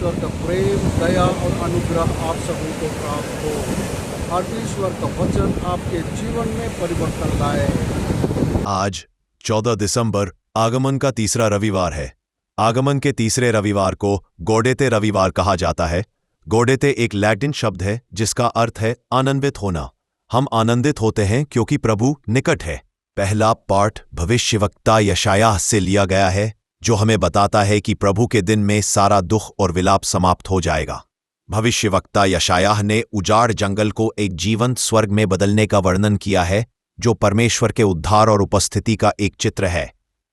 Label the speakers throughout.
Speaker 1: परमेश्वर का प्रेम, दया और अनुग्रह आप सभी को प्राप्त हो और ईश्वर का वचन आपके जीवन में परिवर्तन लाए।
Speaker 2: आज 14 दिसंबर आगमन का तीसरा रविवार है। आगमन के तीसरे रविवार को गौडेते रविवार कहा जाता है। गौडेते एक लैटिन शब्द है जिसका अर्थ है आनंदित होना। हम आनंदित होते हैं क्योंकि प्रभु निकट है। पहला पाठ भविष्यवक्ता यशायाह से लिया गया है, जो हमें बताता है कि प्रभु के दिन में सारा दुख और विलाप समाप्त हो जाएगा। भविष्यवक्ता यशायाह ने उजाड़ जंगल को एक जीवंत स्वर्ग में बदलने का वर्णन किया है, जो परमेश्वर के उद्धार और उपस्थिति का एक चित्र है,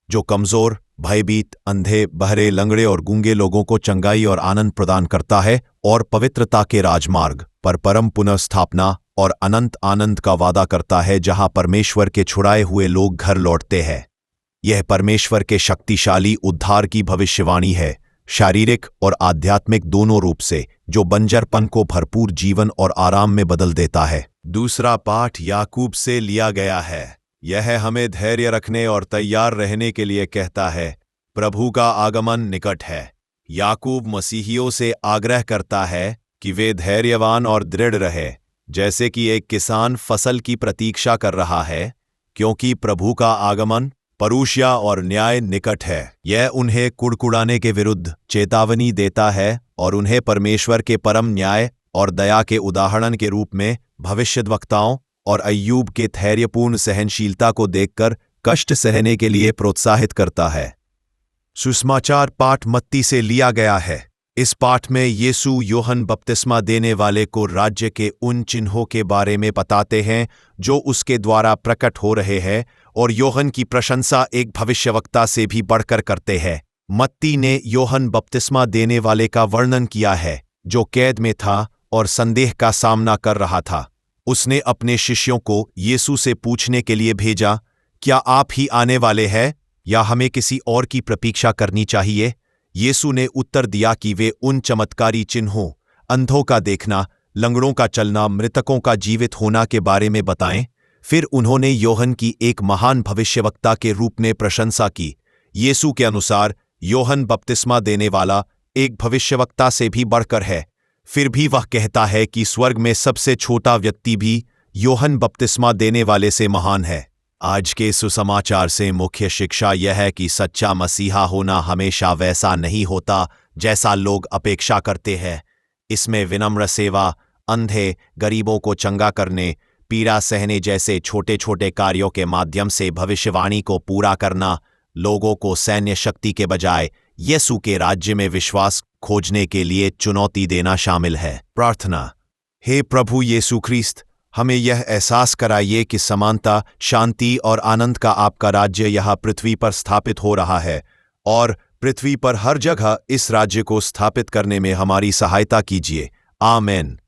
Speaker 2: जो कमजोर, भयभीत, अंधे, बहरे, लंगड़े और गूंगे लोगों को चंगाई और आनंद प्रदान करता है और पवित्रता के राजमार्ग पर परम पुनर्स्थापना और अनंत आनंद का वादा करता है, जहां परमेश्वर के छुड़ाए हुए लोग घर लौटते हैं। यह परमेश्वर के शक्तिशाली उद्धार की भविष्यवाणी है, शारीरिक और आध्यात्मिक दोनों रूप से, जो बंजरपन को भरपूर जीवन और आराम में बदल देता है। दूसरा पाठ याकूब से लिया गया है। यह हमें धैर्य रखने और तैयार रहने के लिए कहता है। प्रभु का आगमन निकट है। याकूब मसीहियों से आग्रह करता है कि वे धैर्यवान और दृढ़ रहे, जैसे कि एक किसान फसल की प्रतीक्षा कर रहा है, क्योंकि प्रभु का आगमन परूषिया और न्याय निकट है। यह उन्हें कुड़कुड़ाने के विरुद्ध चेतावनी देता है और उन्हें परमेश्वर के परम न्याय और दया के उदाहरण के रूप में भविष्यद्वक्ताओं और अय्यूब के धैर्यपूर्ण सहनशीलता को देखकर कष्ट सहने के लिए प्रोत्साहित करता है। सुसमाचार पाठ मत्ती से लिया गया है। इस पाठ में यीशु योहन बपतिस्मा देने वाले को राज्य के उन चिन्हों के बारे में बताते हैं जो उसके द्वारा प्रकट हो रहे हैं, और योहन की प्रशंसा एक भविष्यवक्ता से भी बढ़कर करते हैं। मत्ती ने योहन बपतिस्मा देने वाले का वर्णन किया है, जो कैद में था और संदेह का सामना कर रहा था। उसने अपने शिष्यों को यीशु से पूछने के लिए भेजा, क्या आप ही आने वाले हैं या हमें किसी और की प्रतीक्षा करनी चाहिए? यीशु ने उत्तर दिया कि वे उन चमत्कारी चिन्हों, अंधों का देखना, लंगड़ों का चलना, मृतकों का जीवित होना के बारे में बताएं। फिर उन्होंने योहन की एक महान भविष्यवक्ता के रूप में प्रशंसा की। यीशु के अनुसार योहन बपतिस्मा देने वाला एक भविष्यवक्ता से भी बढ़कर है। फिर भी वह कहता है कि स्वर्ग में सबसे छोटा व्यक्ति भी योहन बपतिस्मा देने वाले से महान है। आज के सुसमाचार से मुख्य शिक्षा यह है कि सच्चा मसीहा होना हमेशा वैसा नहीं होता जैसा लोग अपेक्षा करते हैं। इसमें विनम्र सेवा, अंधे, गरीबों को चंगा करने, पीड़ा सहने जैसे छोटे छोटे कार्यों के माध्यम से भविष्यवाणी को पूरा करना, लोगों को सैन्य शक्ति के बजाय यीशु के राज्य में विश्वास खोजने के लिए चुनौती देना शामिल है। प्रार्थना। हे प्रभु यीशु ख्रीस्त, हमें यह एहसास कराइए कि समानता, शांति और आनंद का आपका राज्य यहाँ पृथ्वी पर स्थापित हो रहा है, और पृथ्वी पर हर जगह इस राज्य को स्थापित करने में हमारी सहायता कीजिए। आमीन।